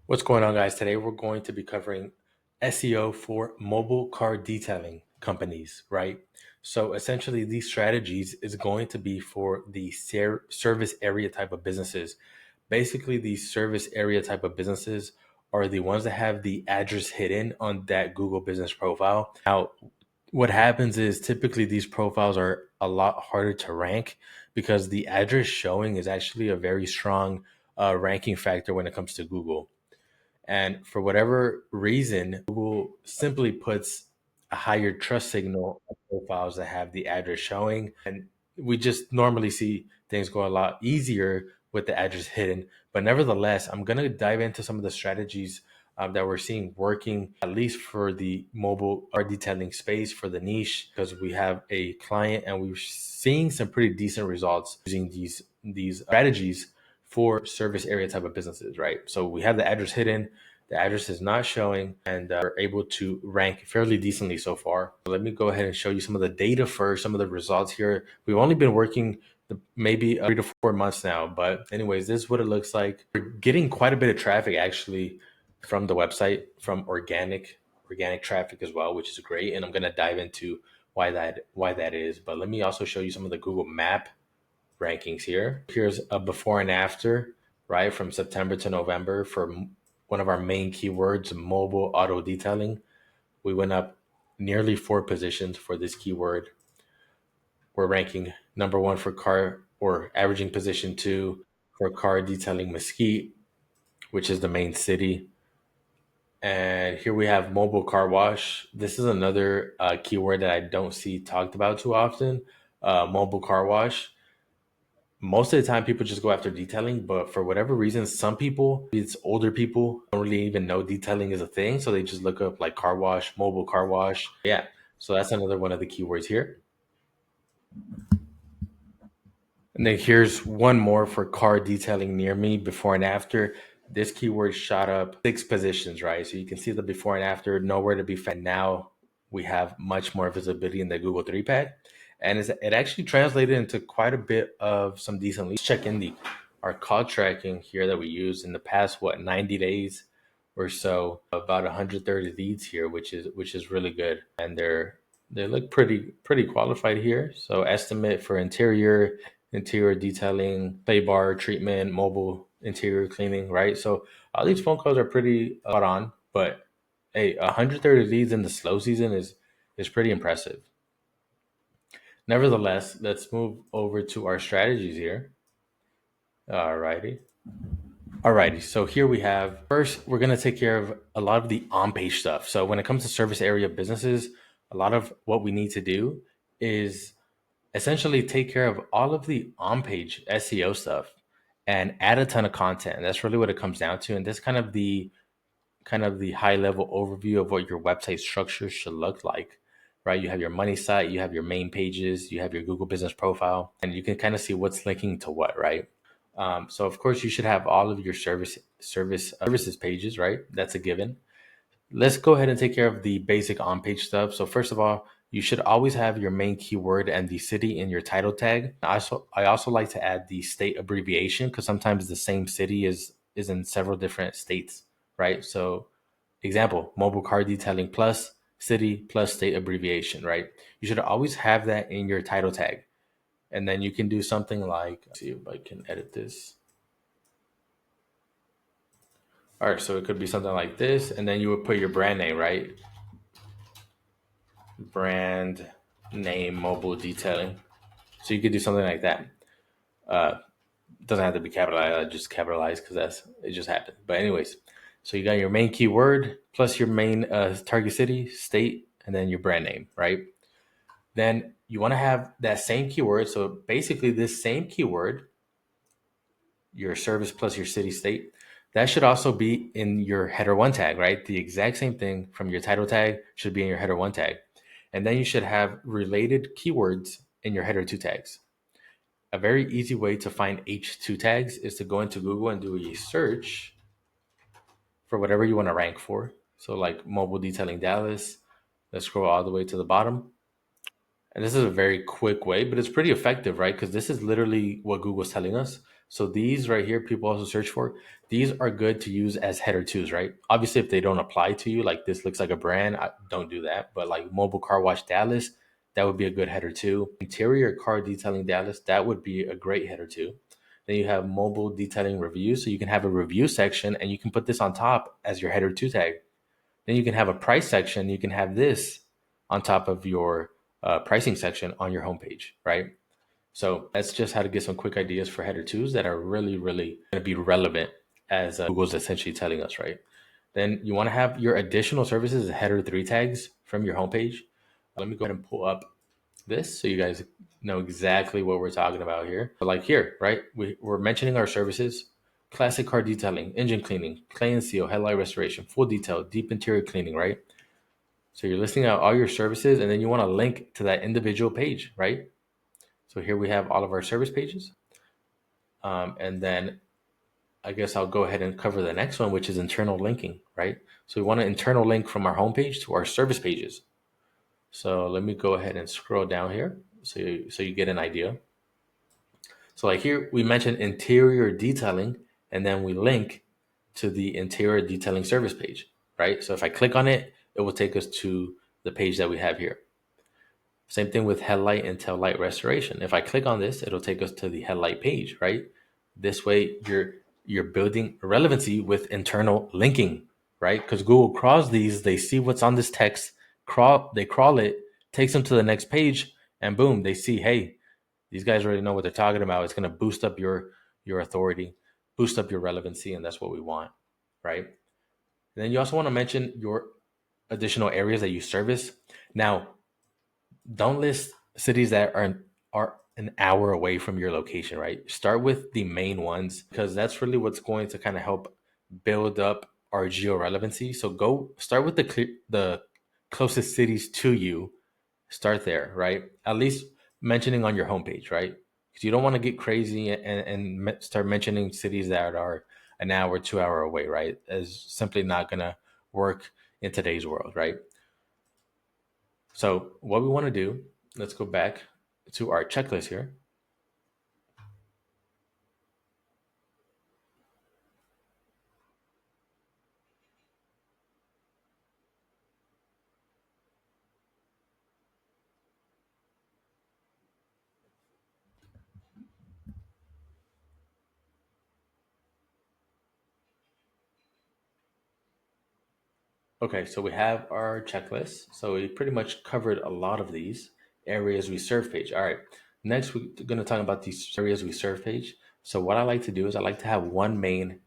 What's going on, guys? Today we're going to be covering SEO for mobile car detailing companies, right? So essentially, these strategies is going to be for the service area type of businesses. Basically, these service area type of businesses are the ones that have the address hidden on that Google business profile. Now, what happens is typically these profiles are a lot harder to rank because the address showing is actually a very strong ranking factor when it comes to Google. And for whatever reason, Google simply puts a higher trust signal on profiles that have the address showing. And we just normally see things go a lot easier with the address hidden. But nevertheless, I'm going to dive into some of the strategies that we're seeing working, at least for the mobile art detailing space for the niche, because we have a client and we're seeing some pretty decent results using these strategies for service area type of businesses, right? So we have the address hidden, the address is not showing, and we're able to rank fairly decently so far. So let me go ahead and show you some of the data first, some of the results here. We've only been working maybe 3 to 4 months now, but anyways, this is what it looks like. We're getting quite a bit of traffic actually from the website, from organic traffic as well, which is great. And I'm going to dive into why that is. But let me also show you some of the Google Map rankings here. Here's a before and after, right, from September to November for one of our main keywords, mobile auto detailing. We went up nearly 4 positions for this keyword. We're ranking number one for car, or averaging position two for car detailing Mesquite, which is the main city. And here we have mobile car wash. This is another keyword that I don't see talked about too often. Mobile car wash, most of the time people just go after detailing, but for whatever reason, some people, it's older people, don't really even know detailing is a thing, so they just look up like car wash, mobile car wash. Yeah, so that's another one of the keywords here. And then here's one more for car detailing near me, before and after. This keyword shot up 6 positions, right? So you can see the before and after, nowhere to be found. Now we have much more visibility in the Google 3 pad. And it actually translated into quite a bit of some decent leads. Check in our call tracking here that we used in the past, 90 days or so, about 130 leads here, which is really good. And they look pretty qualified here. So estimate for interior detailing, play bar treatment, mobile interior cleaning, right? So all these phone calls are pretty spot on, but hey, 130 leads in the slow season is pretty impressive. Nevertheless, let's move over to our strategies here. Alrighty. Alrighty, so here we have first, we're going to take care of a lot of the on page stuff. So, when it comes to service area businesses, a lot of what we need to do is essentially take care of all of the on-page SEO stuff and add a ton of content. And that's really what it comes down to. And that's kind of the high level overview of what your website structure should look like. Right? You have your money site, you have your main pages, you have your Google business profile, and you can kind of see what's linking to what, right? So of course you should have all of your services pages, right? That's a given. Let's go ahead and take care of the basic on-page stuff. So first of all, you should always have your main keyword and the city in your title tag. I also like to add the state abbreviation because sometimes the same city is in several different states, right? So example, mobile car detailing plus city plus state abbreviation, right? You should always have that in your title tag. And then you can do something like, let's see if I can edit this. All right, so it could be something like this, and then you would put your brand name, right? Brand name mobile detailing. So you could do something like that. Uh, doesn't have to be capitalized. I just capitalized because it just happened. But anyways, so you got your main keyword plus your main target city, state, and then your brand name, right? Then you want to have that same keyword. So basically, this same keyword, your service plus your city, state, that should also be in your header one tag, right? The exact same thing from your title tag should be in your header one tag. And then you should have related keywords in your header two tags. A very easy way to find H2 tags is to go into Google and do a search for whatever you want to rank for. So like mobile detailing Dallas, let's scroll all the way to the bottom. And this is a very quick way, but it's pretty effective, right? Because this is literally what Google's telling us. So these right here, people also search for. These are good to use as header twos, right? Obviously, if they don't apply to you, like this looks like a brand, don't do that. But like mobile car wash Dallas, that would be a good header two. Interior car detailing Dallas, that would be a great header two. Then you have mobile detailing reviews, so you can have a review section and you can put this on top as your header two tag. Then you can have a price section. You can have this on top of your pricing section on your homepage, right? So that's just how to get some quick ideas for header twos that are really, really going to be relevant as Google's essentially telling us, right? Then you want to have your additional services, header three tags from your homepage. Let me go ahead and pull up this so you guys know exactly what we're talking about here. But like here, right? We're mentioning our services: classic car detailing, engine cleaning, clay and seal, headlight restoration, full detail, deep interior cleaning, right? So you're listing out all your services and then you want to link to that individual page, right? So here we have all of our service pages. And then I guess I'll go ahead and cover the next one, which is internal linking, right? So we want an internal link from our homepage to our service pages. So let me go ahead and scroll down here so you get an idea. So like here, we mentioned interior detailing, and then we link to the interior detailing service page, right? So if I click on it, it will take us to the page that we have here. Same thing with headlight and tail light restoration. If I click on this, it'll take us to the headlight page, right? This way you're building relevancy with internal linking, right? Because Google crawls these, they see what's on this text, they crawl it, takes them to the next page, and boom, they see, hey, these guys already know what they're talking about. It's going to boost up your authority, boost up your relevancy, and that's what we want, right? And then you also want to mention your additional areas that you service. Now, don't list cities that are an hour away from your location, right? Start with the main ones because that's really what's going to kind of help build up our geo relevancy. So go start with the closest cities to you. Start there, right? At least mentioning on your homepage, right? Because you don't want to get crazy and start mentioning cities that are an hour, 2 hour away, right? Is simply not going to work in today's world, right? So what we want to do, let's go back to our checklist here. Okay, so we have our checklist. So we pretty much covered a lot of these areas we serve page. All right, next we're going to talk about these areas we serve page. So what I like to do is I like to have one main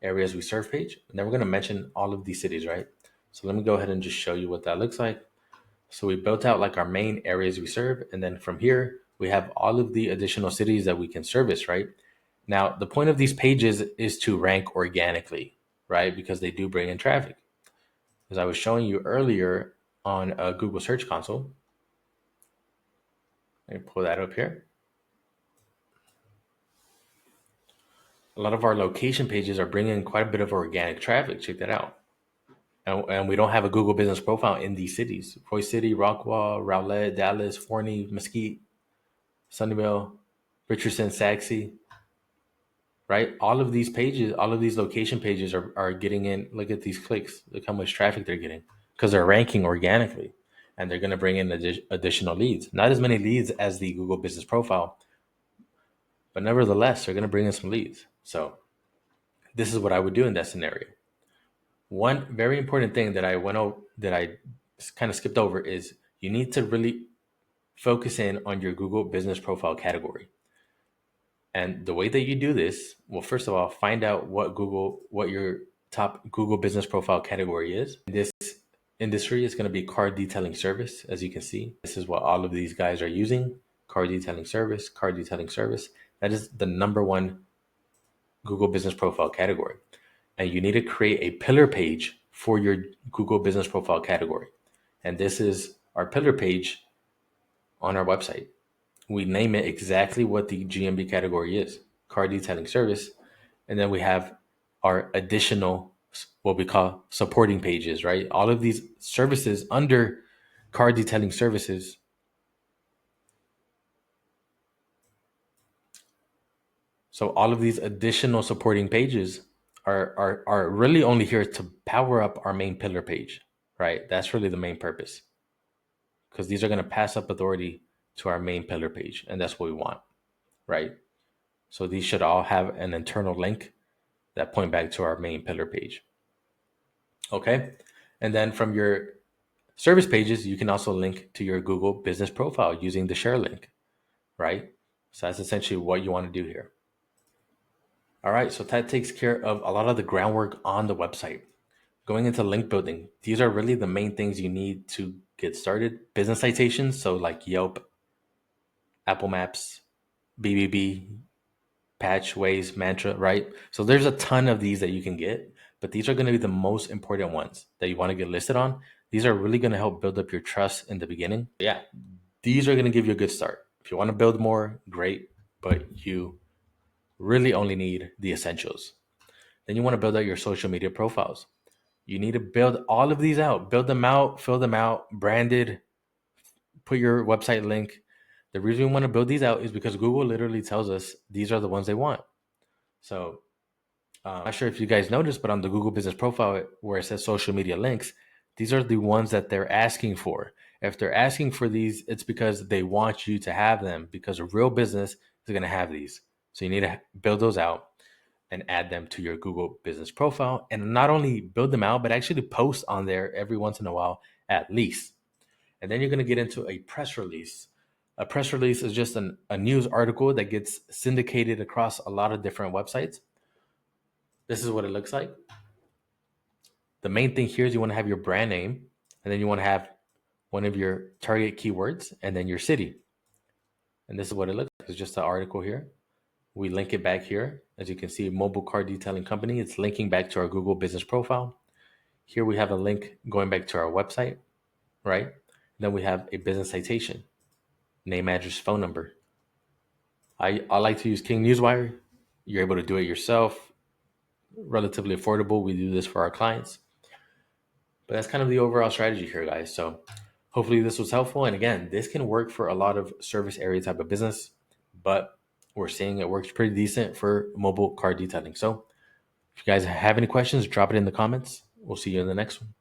areas we serve page, and then we're going to mention all of these cities, right? So let me go ahead and just show you what that looks like. So we built out like our main areas we serve, and then from here we have all of the additional cities that we can service, right? Now, the point of these pages is to rank organically, right? Because they do bring in traffic. As I was showing you earlier on a Google Search Console, let me pull that up here. A lot of our location pages are bringing in quite a bit of organic traffic. Check that out. And we don't have a Google business profile in these cities: Roy City, Rockwall, Rowlett, Dallas, Forney, Mesquite, Sunnyvale, Richardson, Saxe, right? All of these pages, all of these location pages are getting in. Look at these clicks. Look how much traffic they're getting because they're ranking organically and they're going to bring in additional leads. Not as many leads as the Google business profile, but nevertheless, they're going to bring in some leads. So this is what I would do in that scenario. One very important thing that I kind of skipped over is you need to really focus in on your Google business profile category. And the way that you do this, well, first of all, find out what your top Google business profile category is. This industry is going to be car detailing service. As you can see, this is what all of these guys are using: car detailing service, car detailing service. That is the number one Google business profile category. And you need to create a pillar page for your Google business profile category. And this is our pillar page on our website. We name it exactly what the GMB category is: car detailing service. And then we have our additional, what we call supporting pages, right? All of these services under car detailing services. So all of these additional supporting pages are really only here to power up our main pillar page, right? That's really the main purpose, because these are going to pass up authority to our main pillar page, and that's what we want, right? So these should all have an internal link that point back to our main pillar page. Okay. And then from your service pages, you can also link to your Google business profile using the share link, right? So that's essentially what you want to do here. All right. So that takes care of a lot of the groundwork on the website. Going into link building, these are really the main things you need to get started. Business citations, so like Yelp, Apple Maps, BBB, Patch, Waze, Mantra, right? So there's a ton of these that you can get, but these are going to be the most important ones that you want to get listed on. These are really going to help build up your trust in the beginning. Yeah, these are going to give you a good start. If you want to build more, great, but you really only need the essentials. Then you want to build out your social media profiles. You need to build all of these out, build them out, fill them out, branded, put your website link. The reason we want to build these out is because Google literally tells us these are the ones they want. So I'm not sure if you guys noticed, but on the Google Business Profile where it says social media links, these are the ones that they're asking for. If they're asking for these, it's because they want you to have them, because a real business is going to have these. So you need to build those out and add them to your Google Business Profile. And not only build them out, but actually post on there every once in a while at least. And then you're going to get into a press release. A press release is just a news article that gets syndicated across a lot of different websites. This is what it looks like. The main thing here is you want to have your brand name, and then you want to have one of your target keywords, and then your city. And this is what it looks like. It's just an article here. We link it back here. As you can see, mobile car detailing company. It's linking back to our Google business profile. Here we have a link going back to our website, right? Then we have a business citation, name, address, phone number. I like to use King Newswire. You're able to do it yourself. Relatively affordable. We do this for our clients. But that's kind of the overall strategy here, guys. So hopefully this was helpful. And again, this can work for a lot of service area type of business, but we're seeing it works pretty decent for mobile car detailing. So if you guys have any questions, drop it in the comments. We'll see you in the next one.